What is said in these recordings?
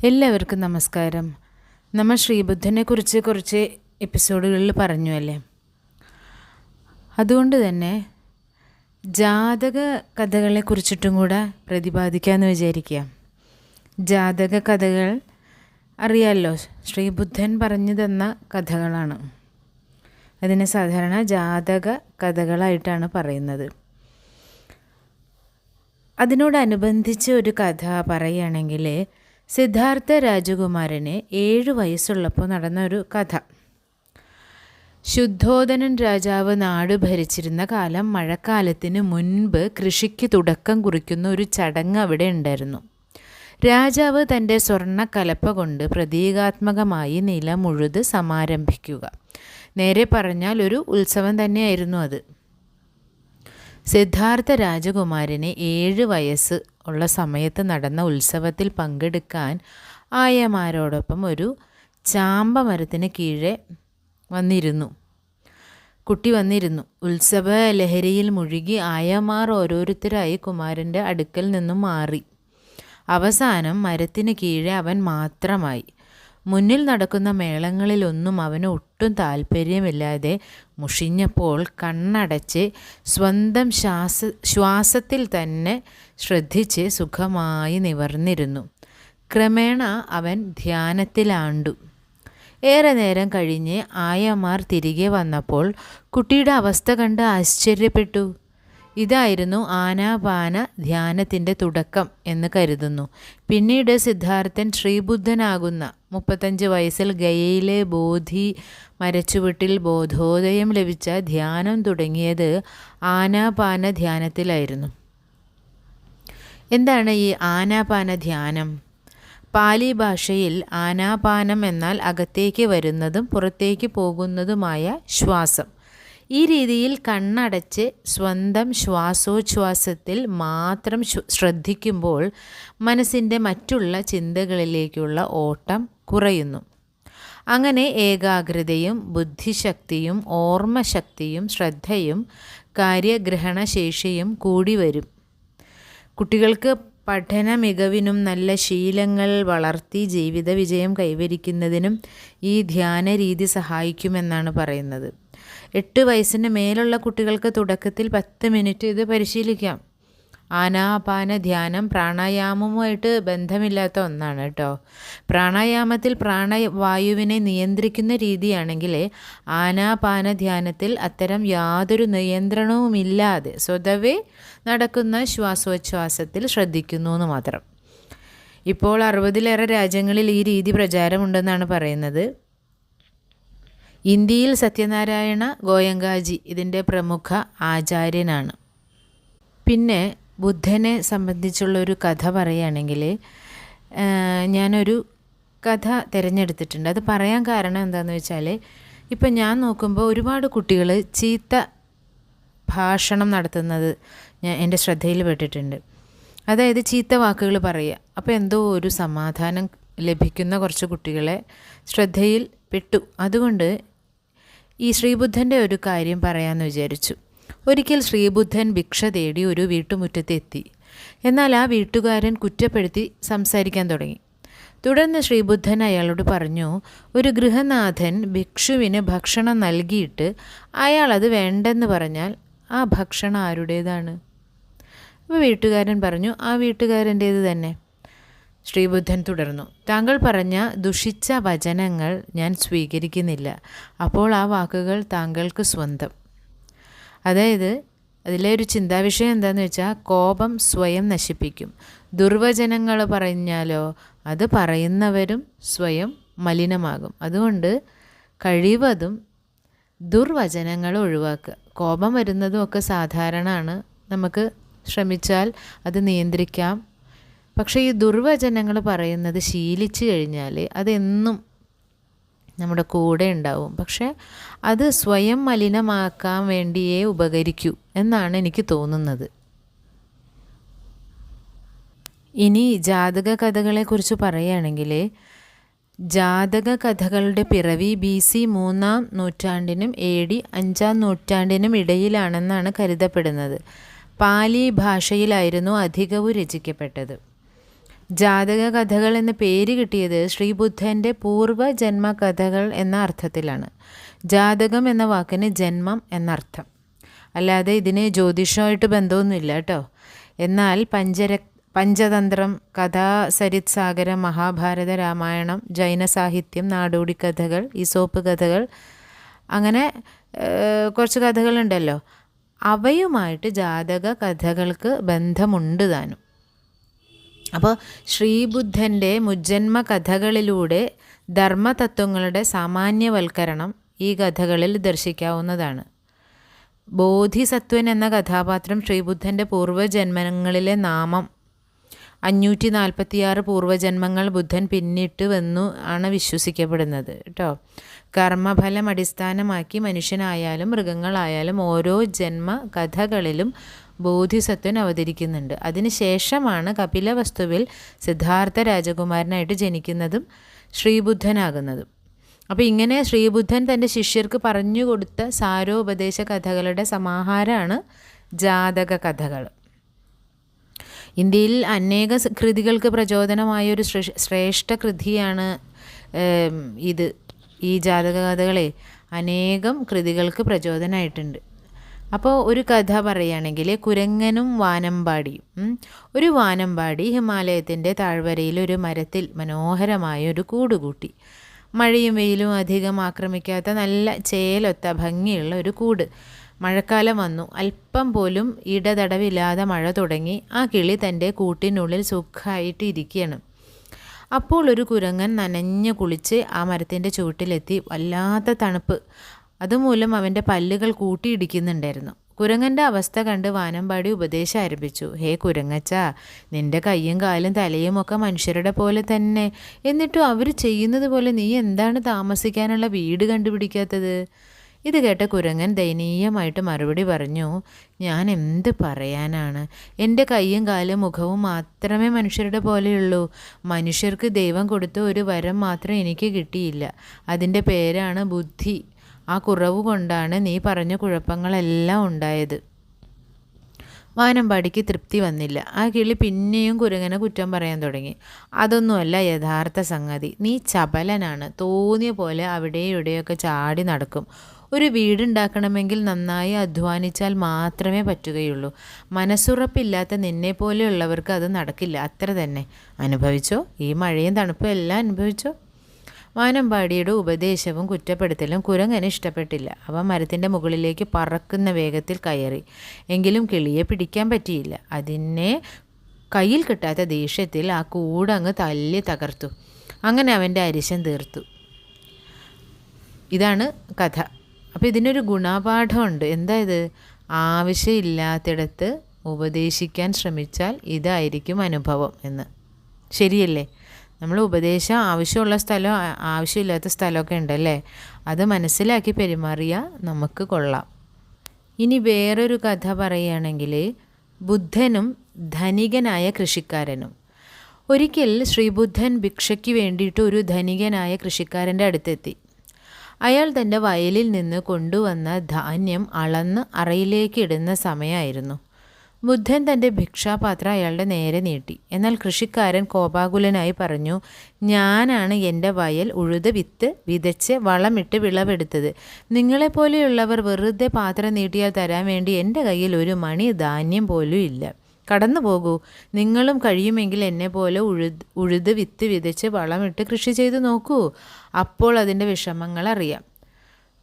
എല്ലാവർക്കും നമസ്കാരം. നമ്മൾ ശ്രീബുദ്ധനെക്കുറിച്ച് കുറച്ച് എപ്പിസോഡുകളിൽ പറഞ്ഞു അല്ലേ. അതുകൊണ്ട് തന്നെ ജാതക കഥകളെക്കുറിച്ചിട്ടും കൂടെ പ്രതിപാദിക്കാമെന്ന് വിചാരിക്കുക. ജാതക കഥകൾ അറിയാമല്ലോ, ശ്രീബുദ്ധൻ പറഞ്ഞു തന്ന കഥകളാണ്. അതിനെ സാധാരണ ജാതക കഥകളായിട്ടാണ് പറയുന്നത്. അതിനോടനുബന്ധിച്ച് ഒരു കഥ പറയുകയാണെങ്കിൽ, സിദ്ധാർത്ഥ രാജകുമാരന് 7 വയസ്സുള്ളപ്പോൾ നടന്ന ഒരു കഥ. ശുദ്ധോദനൻ രാജാവ് നാട് ഭരിച്ചിരുന്ന കാലം മഴക്കാലത്തിന് മുൻപ് കൃഷിക്ക് തുടക്കം കുറിക്കുന്ന ഒരു ചടങ്ങ് അവിടെ ഉണ്ടായിരുന്നു. രാജാവ് തൻ്റെ സ്വർണ്ണ കലപ്പ കൊണ്ട് പ്രതീകാത്മകമായി നിലമുഴുത് സമാരംഭിക്കുക. നേരെ പറഞ്ഞാൽ ഒരു ഉത്സവം തന്നെയായിരുന്നു അത്. സിദ്ധാർത്ഥ രാജകുമാരന് 7 വയസ്സ് ഉള്ള സമയത്ത് നടന്ന ഉത്സവത്തിൽ പങ്കെടുക്കാൻ ആയമാരോടൊപ്പം ഒരു ചാമ്പ മരത്തിന് കീഴെ കുട്ടി വന്നിരുന്നു. ഉത്സവ ലഹരിയിൽ മുഴുകി ആയമാർ ഓരോരുത്തരായി കുമാരൻ്റെ അടുക്കൽ നിന്നും മാറി. അവസാനം മരത്തിന് കീഴെ അവൻ മാത്രമായി. മുന്നിൽ നടക്കുന്ന മേളങ്ങളിലൊന്നും അവന് ഒട്ടും താല്പര്യമില്ലാതെ മുഷിഞ്ഞപ്പോൾ കണ്ണടച്ച് സ്വന്തം ശ്വാസത്തിൽ തന്നെ ശ്രദ്ധിച്ച് സുഖമായി നിവർന്നിരുന്നു. ക്രമേണ അവൻ ധ്യാനത്തിലാണ്ടു. ഏറെ നേരം കഴിഞ്ഞ് ആയമാർ തിരികെ വന്നപ്പോൾ കുട്ടിയുടെ അവസ്ഥ കണ്ട് ആശ്ചര്യപ്പെട്ടു. ഇതായിരുന്നു ആനാപാന ധ്യാനത്തിൻ്റെ തുടക്കം എന്ന് കരുതുന്നു. പിന്നീട് സിദ്ധാർത്ഥൻ ശ്രീബുദ്ധനാകുന്ന 35 വയസ്സിൽ ഗയയിലെ ബോധി മരച്ചുവട്ടിൽ ബോധോദയം ലഭിച്ച ധ്യാനം തുടങ്ങിയത് ആനാപാന ധ്യാനത്തിലായിരുന്നു. എന്താണ് ഈ ആനാപാന ധ്യാനം? പാലി ഭാഷയിൽ ആനാപാനം എന്നാൽ അകത്തേക്ക് വരുന്നതും പുറത്തേക്ക് പോകുന്നതുമായ ശ്വാസം. ഈ രീതിയിൽ കണ്ണടച്ച് സ്വന്തം ശ്വാസോച്ഛ്വാസത്തിൽ മാത്രം ശ്രദ്ധിക്കുമ്പോൾ മനസ്സിൻ്റെ മറ്റുള്ള ചിന്തകളിലേക്കുള്ള ഓട്ടം കുറയുന്നു. അങ്ങനെ ഏകാഗ്രതയും ബുദ്ധിശക്തിയും ഓർമ്മശക്തിയും ശ്രദ്ധയും കാര്യഗ്രഹണശേഷിയും കൂടി വരും. കുട്ടികൾക്ക് പഠന മികവിനും നല്ല ശീലങ്ങൾ വളർത്തി ജീവിത വിജയം കൈവരിക്കുന്നതിനും ഈ ധ്യാന രീതി സഹായിക്കുമെന്നാണ് പറയുന്നത്. 8 വയസ്സിന് മേലുള്ള കുട്ടികൾക്ക് തുടക്കത്തിൽ 10 മിനിറ്റ് ഇത് പരിശീലിക്കാം. ആനാപാന ധ്യാനം പ്രാണായാമവുമായിട്ട് ബന്ധമില്ലാത്ത ഒന്നാണ് കേട്ടോ. പ്രാണായാമത്തിൽ പ്രാണവായുവിനെ നിയന്ത്രിക്കുന്ന രീതിയാണെങ്കിൽ ആനാപാന ധ്യാനത്തിൽ അത്തരം യാതൊരു നിയന്ത്രണവുമില്ലാതെ സ്വതവേ നടക്കുന്ന ശ്വാസോച്ഛ്വാസത്തിൽ ശ്രദ്ധിക്കുന്നു എന്ന് മാത്രം. ഇപ്പോൾ 60-ലേറെ രാജ്യങ്ങളിൽ ഈ രീതി പ്രചാരമുണ്ടെന്നാണ് പറയുന്നത്. ഇന്ത്യയിൽ സത്യനാരായണ ഗോയങ്കാജി ഇതിൻ്റെ പ്രമുഖ ആചാര്യനാണ്. പിന്നെ ബുദ്ധനെ സംബന്ധിച്ചുള്ളൊരു കഥ പറയുകയാണെങ്കിൽ, ഞാനൊരു കഥ തിരഞ്ഞെടുത്തിട്ടുണ്ട്. അത് പറയാൻ കാരണം എന്താണെന്ന് വെച്ചാൽ, ഇപ്പം ഞാൻ നോക്കുമ്പോൾ ഒരുപാട് കുട്ടികൾ ചീത്ത ഭാഷണം നടത്തുന്നത് എൻ്റെ ശ്രദ്ധയിൽ പെട്ടിട്ടുണ്ട്. അതായത് ചീത്ത വാക്കുകൾ പറയുക. അപ്പോൾ എന്തോ ഒരു സമാധാനം ലഭിക്കുന്ന കുറച്ച് കുട്ടികളെ ശ്രദ്ധയിൽ പെട്ടു. അതുകൊണ്ട് ഈ ശ്രീബുദ്ധൻ്റെ ഒരു കാര്യം പറയാമെന്ന് വിചാരിച്ചു. ഒരിക്കൽ ശ്രീബുദ്ധൻ ഭിക്ഷ തേടി ഒരു വീട്ടുമുറ്റത്തെത്തി. എന്നാൽ ആ വീട്ടുകാരൻ കുറ്റപ്പെടുത്തി സംസാരിക്കാൻ തുടങ്ങി. തുടർന്ന് ശ്രീബുദ്ധൻ അയാളോട് പറഞ്ഞു, ഒരു ഗൃഹനാഥൻ ഭിക്ഷുവിന് ഭക്ഷണം നൽകിയിട്ട് അയാൾ അത് വേണ്ടെന്ന് പറഞ്ഞാൽ ആ ഭക്ഷണം ആരുടേതാണ്? അപ്പോൾ വീട്ടുകാരൻ പറഞ്ഞു, ആ വീട്ടുകാരൻ്റേത് തന്നെ. ശ്രീബുദ്ധൻ തുടർന്നു, താങ്കൾ പറഞ്ഞ ദുഷിച്ച വചനങ്ങൾ ഞാൻ സ്വീകരിക്കുന്നില്ല. അപ്പോൾ ആ വാക്കുകൾ താങ്കൾക്ക് സ്വന്തം. അതായത് അതിലെ ഒരു ചിന്താവിഷയം എന്താണെന്ന് വെച്ചാൽ, കോപം സ്വയം നശിപ്പിക്കും. ദുർവചനങ്ങൾ പറഞ്ഞാലോ അത് പറയുന്നവരും സ്വയം മലിനമാകും. അതുകൊണ്ട് കഴിവതും ദുർവചനങ്ങൾ ഒഴിവാക്കുക. കോപം വരുന്നതും ഒക്കെ സാധാരണമാണ്, നമുക്ക് ശ്രമിച്ചാൽ അത് നിയന്ത്രിക്കാം. പക്ഷേ ഈ ദുർവചനങ്ങൾ പറയുന്നത് ശീലിച്ചു കഴിഞ്ഞാൽ അതെന്നും നമ്മുടെ കൂടെ ഉണ്ടാവും. പക്ഷേ അത് സ്വയം മലിനമാക്കാൻ വേണ്ടിയേ ഉപകരിക്കൂ എന്നാണ് എനിക്ക് തോന്നുന്നത്. ഇനി ജാതക കഥകളെക്കുറിച്ച് പറയുകയാണെങ്കിൽ, ജാതക കഥകളുടെ പിറവി BC 3-ാം നൂറ്റാണ്ടിനും AD 5-ാം നൂറ്റാണ്ടിനും ഇടയിലാണെന്നാണ് കരുതപ്പെടുന്നത്. പാലി ഭാഷയിലായിരുന്നു അധികവും രചിക്കപ്പെട്ടത്. ജാതക കഥകൾ എന്ന പേര് കിട്ടിയത് ശ്രീബുദ്ധൻ്റെ പൂർവ്വജന്മ കഥകൾ എന്ന അർത്ഥത്തിലാണ്. ജാതകം എന്ന വാക്കിന് ജന്മം എന്നർത്ഥം, അല്ലാതെ ഇതിന് ജ്യോതിഷമായിട്ട് ബന്ധമൊന്നുമില്ല കേട്ടോ. എന്നാൽ പഞ്ചതന്ത്രം, കഥാസരിത് സാഗരം, മഹാഭാരത, രാമായണം, ജൈന സാഹിത്യം, നാടോടി കഥകൾ, ഈസോപ്പ് കഥകൾ, അങ്ങനെ കുറച്ച് കഥകളുണ്ടല്ലോ, അവയുമായിട്ട് ജാതക കഥകൾക്ക് ബന്ധമുണ്ട് താനും. അപ്പോൾ ശ്രീബുദ്ധൻ്റെ മുജ്ജന്മ കഥകളിലൂടെ ധർമ്മതത്വങ്ങളുടെ സാമാന്യവൽക്കരണം ഈ കഥകളിൽ ദർശിക്കാവുന്നതാണ്. ബോധിസത്വൻ എന്ന കഥാപാത്രം ശ്രീബുദ്ധൻ്റെ പൂർവ്വജന്മങ്ങളിലെ നാമം. 546 പൂർവ്വജന്മങ്ങൾ ബുദ്ധൻ പിന്നിട്ട് വന്നു ആണ് വിശ്വസിക്കപ്പെടുന്നത് കേട്ടോ. കർമ്മഫലം അടിസ്ഥാനമാക്കി മനുഷ്യനായാലും മൃഗങ്ങളായാലും ഓരോ ജന്മ കഥകളിലും ബോധിസത്വൻ അവതരിക്കുന്നുണ്ട്. അതിനുശേഷമാണ് കപിലവസ്തുവിൽ സിദ്ധാർത്ഥ രാജകുമാരനായിട്ട് ജനിക്കുന്നതും ശ്രീബുദ്ധനാകുന്നതും. അപ്പോൾ ഇങ്ങനെ ശ്രീബുദ്ധൻ തൻ്റെ ശിഷ്യർക്ക് പറഞ്ഞു കൊടുത്ത സാരോപദേശ കഥകളുടെ സമാഹാരമാണ് ജാതക കഥകൾ. ഇന്ത്യയിൽ അനേക കൃതികൾക്ക് പ്രചോദനമായൊരു ശ്രേഷ്ഠ കൃതിയാണ് ഇത്. ഈ ജാതക കഥകളെ അനേകം കൃതികൾക്ക് പ്രചോദനമായിട്ടുണ്ട്. അപ്പോൾ ഒരു കഥ പറയുകയാണെങ്കിൽ കുരങ്ങനും വാനമ്പാടിയും. ഒരു വാനമ്പാടി ഹിമാലയത്തിൻ്റെ താഴ്വരയിൽ ഒരു മരത്തിൽ മനോഹരമായ ഒരു കൂട് കൂട്ടി. മഴയും വെയിലും അധികം ആക്രമിക്കാത്ത നല്ല ചേലൊത്ത ഭംഗിയുള്ള ഒരു കൂട്. മഴക്കാലം വന്നു. അല്പം പോലും ഇടതടവില്ലാതെ മഴ തുടങ്ങി. ആ കിളി തൻ്റെ കൂട്ടിനുള്ളിൽ സുഖമായിട്ട് ഇരിക്കുകയാണ്. അപ്പോൾ ഒരു കുരങ്ങൻ നനഞ്ഞു കുളിച്ച് ആ മരത്തിൻ്റെ ചുവട്ടിലെത്തി. വല്ലാത്ത തണുപ്പ്, അതുമൂലം അവൻ്റെ പല്ലുകൾ കൂട്ടിയിടിക്കുന്നുണ്ടായിരുന്നു. കുരങ്ങൻ്റെ അവസ്ഥ കണ്ട് വാനമ്പാടി ഉപദേശം ആരംഭിച്ചു. ഹേ കുരങ്ങച്ച, നിൻ്റെ കയ്യും കാലും തലയും ഒക്കെ മനുഷ്യരുടെ പോലെ തന്നെ, എന്നിട്ടും അവർ ചെയ്യുന്നത് പോലെ നീ എന്താണ് താമസിക്കാനുള്ള വീട് കണ്ടുപിടിക്കാത്തത്? ഇത് കേട്ട കുരങ്ങൻ ദയനീയമായിട്ട് മറുപടി പറഞ്ഞു, ഞാൻ എന്ത് പറയാനാണ്, എൻ്റെ കയ്യും കാലും മുഖവും മാത്രമേ മനുഷ്യരുടെ പോലെയുള്ളൂ. മനുഷ്യർക്ക് ദൈവം കൊടുത്ത ഒരു വരം മാത്രം എനിക്ക് കിട്ടിയില്ല. അതിൻ്റെ പേരാണ് ബുദ്ധി. ആ കുറവ് കൊണ്ടാണ് നീ പറഞ്ഞ കുഴപ്പങ്ങളെല്ലാം ഉണ്ടായത്. വാനമ്പാടിക്ക് തൃപ്തി വന്നില്ല. ആ കിളി പിന്നെയും കുരങ്ങനെ കുറ്റം പറയാൻ തുടങ്ങി. അതൊന്നുമല്ല യഥാർത്ഥ സംഗതി. നീ ചപലനാണ്. തോന്നിയ പോലെ അവിടെ ഇവിടെയൊക്കെ ചാടി നടക്കും. ഒരു വീടുണ്ടാക്കണമെങ്കിൽ നന്നായി അധ്വാനിച്ചാൽ മാത്രമേ പറ്റുകയുള്ളൂ. മനസ്സുറപ്പില്ലാത്ത നിന്നെപ്പോലെയുള്ളവർക്ക് അത് നടക്കില്ല. അത്ര തന്നെ. അനുഭവിച്ചോ, ഈ മഴയും തണുപ്പും എല്ലാം അനുഭവിച്ചോ. വാനമ്പാടിയുടെ ഉപദേശവും കുറ്റപ്പെടുത്തലും കുരങ്ങന് ഇഷ്ടപ്പെട്ടില്ല. അവ മരത്തിൻ്റെ മുകളിലേക്ക് പറക്കുന്ന വേഗത്തിൽ കയറി. എങ്കിലും കിളിയെ പിടിക്കാൻ പറ്റിയില്ല. അതിനെ കയ്യിൽ കിട്ടാത്ത ദേഷ്യത്തിൽ ആ കൂടങ്ങ് തല്ലി തകർത്തു. അങ്ങനെ അവൻ്റെ അരിശം തീർത്തു. ഇതാണ് കഥ. അപ്പോൾ ഇതിനൊരു ഗുണപാഠമുണ്ട്. എന്താ ഇത്? ആവശ്യമില്ലാത്തിടത്ത് ഉപദേശിക്കാൻ ശ്രമിച്ചാൽ ഇതായിരിക്കും അനുഭവം എന്ന്. ശരിയല്ലേ? നമ്മൾ ഉപദേശം ആവശ്യമുള്ള സ്ഥലം ആവശ്യമില്ലാത്ത സ്ഥലമൊക്കെ ഉണ്ടല്ലേ, അത് മനസ്സിലാക്കി പെരുമാറിയാൽ നമുക്ക് കൊള്ളാം. ഇനി വേറൊരു കഥ പറയുകയാണെങ്കിൽ ബുദ്ധനും ധനികനായ കൃഷിക്കാരനും. ഒരിക്കൽ ശ്രീബുദ്ധൻ ഭിക്ഷയ്ക്ക് വേണ്ടിയിട്ട് ഒരു ധനികനായ കൃഷിക്കാരൻ്റെ അടുത്തെത്തി. അയാൾ തൻ്റെ വയലിൽ നിന്ന് കൊണ്ടുവന്ന ധാന്യം അളന്ന് അറയിലേക്ക് ഇടുന്ന സമയമായിരുന്നു. ബുദ്ധൻ തൻ്റെ ഭിക്ഷാപാത്രം അയാളുടെ നേരെ നീട്ടി. എന്നാൽ കൃഷിക്കാരൻ കോപാകുലനായി പറഞ്ഞു, ഞാനാണ് എൻ്റെ വയൽ ഉഴുത് വിത്ത് വിതച്ച് വളമിട്ട് വിളവെടുത്തത്. നിങ്ങളെപ്പോലെയുള്ളവർ വെറുതെ പാത്രം നീട്ടിയാൽ തരാൻ വേണ്ടി എൻ്റെ കയ്യിൽ ഒരു മണി ധാന്യം പോലും ഇല്ല. കടന്നു പോകൂ. നിങ്ങളും കഴിയുമെങ്കിൽ എന്നെപ്പോലെ ഉഴുത് വിത്ത് വിതച്ച് വളമിട്ട് കൃഷി ചെയ്ത് നോക്കൂ. അപ്പോൾ അതിൻ്റെ വിഷമങ്ങൾ അറിയാം.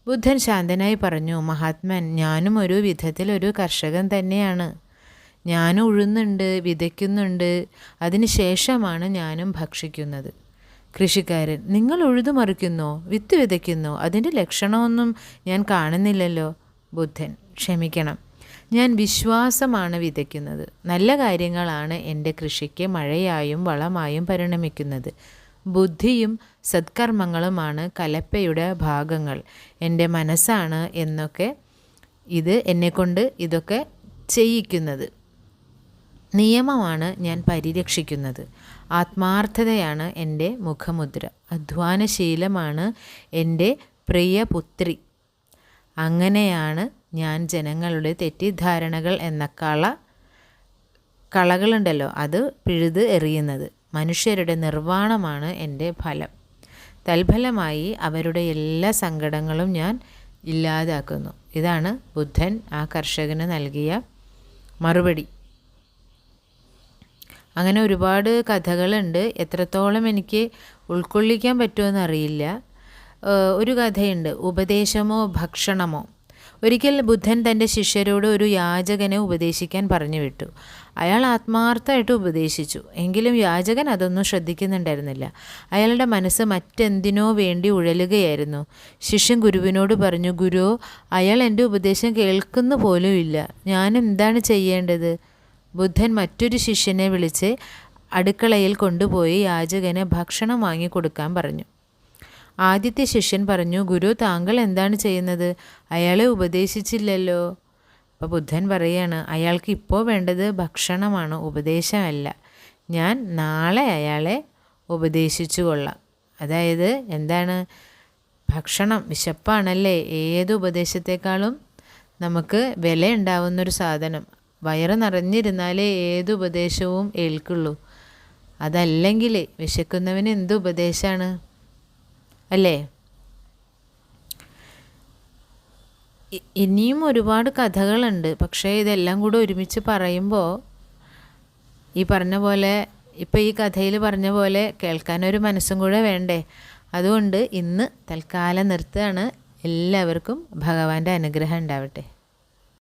ബുദ്ധൻ ശാന്തനായി പറഞ്ഞു, മഹാത്മൻ, ഞാനും ഒരു വിധത്തിൽ ഒരു കർഷകൻ തന്നെയാണ്. ഞാനും ഉഴുന്നുണ്ട്, വിതയ്ക്കുന്നുണ്ട്. അതിന് ശേഷമാണ് ഞാനും ഭക്ഷിക്കുന്നത്. കൃഷിക്കാരൻ, നിങ്ങൾ ഉഴുതു മറിക്കുന്നോ, വിത്ത് വിതയ്ക്കുന്നോ? അതിൻ്റെ ലക്ഷണമൊന്നും ഞാൻ കാണുന്നില്ലല്ലോ. ബുദ്ധൻ, ക്ഷമിക്കണം, ഞാൻ വിശ്വാസമാണ് വിതയ്ക്കുന്നത്. നല്ല കാര്യങ്ങളാണ് എൻ്റെ കൃഷിക്ക് മഴയായും വളമായും പരിണമിക്കുന്നത്. ബുദ്ധിയും സത്കർമ്മങ്ങളുമാണ് കലപ്പയുടെ ഭാഗങ്ങൾ. എൻ്റെ മനസ്സാണ് എന്നെക്കൊണ്ട് ഇതൊക്കെ ചെയ്യിക്കുന്നത്. നിയമമാണ് ഞാൻ പരിരക്ഷിക്കുന്നത്. ആത്മാർത്ഥതയാണ് എൻ്റെ മുഖമുദ്ര. അധ്വാനശീലമാണ് എൻ്റെ പ്രിയപുത്രി. അങ്ങനെയാണ് ഞാൻ ജനങ്ങളുടെ തെറ്റിദ്ധാരണകൾ എന്ന കളകളുണ്ടല്ലോ അത് പിഴുത് എറിയുന്നത്. മനുഷ്യരുടെ നിർവ്വാണമാണ് എൻ്റെ ഫലം. തൽഫലമായി അവരുടെ എല്ലാ സങ്കടങ്ങളും ഞാൻ ഇല്ലാതാക്കുന്നു. ഇതാണ് ബുദ്ധൻ ആ കർഷകന് നൽകിയ മറുപടി. അങ്ങനെ ഒരുപാട് കഥകളുണ്ട്. എത്രത്തോളം എനിക്ക് ഉൾക്കൊള്ളിക്കാൻ പറ്റുമെന്നറിയില്ല. ഒരു കഥയുണ്ട്, ഉപദേശമോ ഭക്ഷണമോ. ഒരിക്കൽ ബുദ്ധൻ തൻ്റെ ശിഷ്യരോട് ഒരു യാചകനെ ഉപദേശിക്കാൻ പറഞ്ഞു വിട്ടു. അയാൾ ആത്മാർത്ഥമായിട്ട് ഉപദേശിച്ചു. എങ്കിലും യാചകൻ അതൊന്നും ശ്രദ്ധിക്കുന്നുണ്ടായിരുന്നില്ല. അയാളുടെ മനസ്സ് മറ്റെന്തിനോ വേണ്ടി ഉഴലുകയായിരുന്നു. ശിഷ്യൻ ഗുരുവിനോട് പറഞ്ഞു, ഗുരു, അയാൾ എൻ്റെ ഉപദേശം കേൾക്കുന്നു പോലുമില്ല. ഞാൻ എന്താണ് ചെയ്യേണ്ടത്? ബുദ്ധൻ മറ്റൊരു ശിഷ്യനെ വിളിച്ച് അടുക്കളയിൽ കൊണ്ടുപോയി യാചകന് ഭക്ഷണം വാങ്ങിക്കൊടുക്കാൻ പറഞ്ഞു. ആദ്യത്തെ ശിഷ്യൻ പറഞ്ഞു, ഗുരു, താങ്കൾ എന്താണ് ചെയ്യുന്നത്? അയാളെ ഉപദേശിച്ചില്ലല്ലോ. അപ്പോൾ ബുദ്ധൻ പറയാണ്, അയാൾക്ക് ഇപ്പോൾ വേണ്ടത് ഭക്ഷണമാണ്, ഉപദേശമല്ല. ഞാൻ നാളെ അയാളെ ഉപദേശിച്ചു കൊള്ളാം. അതായത് എന്താണ്? ഭക്ഷണം, വിശപ്പാണല്ലേ ഏത് ഉപദേശത്തെക്കാളും നമുക്ക് വില ഉണ്ടാവുന്നൊരു സാധനം. വയറ് നിറഞ്ഞിരുന്നാലേ ഏത് ഉപദേശവും ഏൽക്കുള്ളൂ. അതല്ലെങ്കിൽ വിശക്കുന്നവന് എന്ത് ഉപദേശമാണ് അല്ലേ? ഇനിയും ഒരുപാട് കഥകളുണ്ട്. പക്ഷേ ഇതെല്ലാം കൂടെ ഒരുമിച്ച് പറയുമ്പോൾ ഈ പറഞ്ഞ പോലെ, ഇപ്പോൾ ഈ കഥയിൽ പറഞ്ഞ പോലെ കേൾക്കാനൊരു മനസ്സും കൂടെ വേണ്ടേ? അതുകൊണ്ട് ഇന്ന് തൽക്കാലം നിർത്തുകയാണ്. എല്ലാവർക്കും ഭഗവാന്റെ അനുഗ്രഹം ഉണ്ടാവട്ടെ.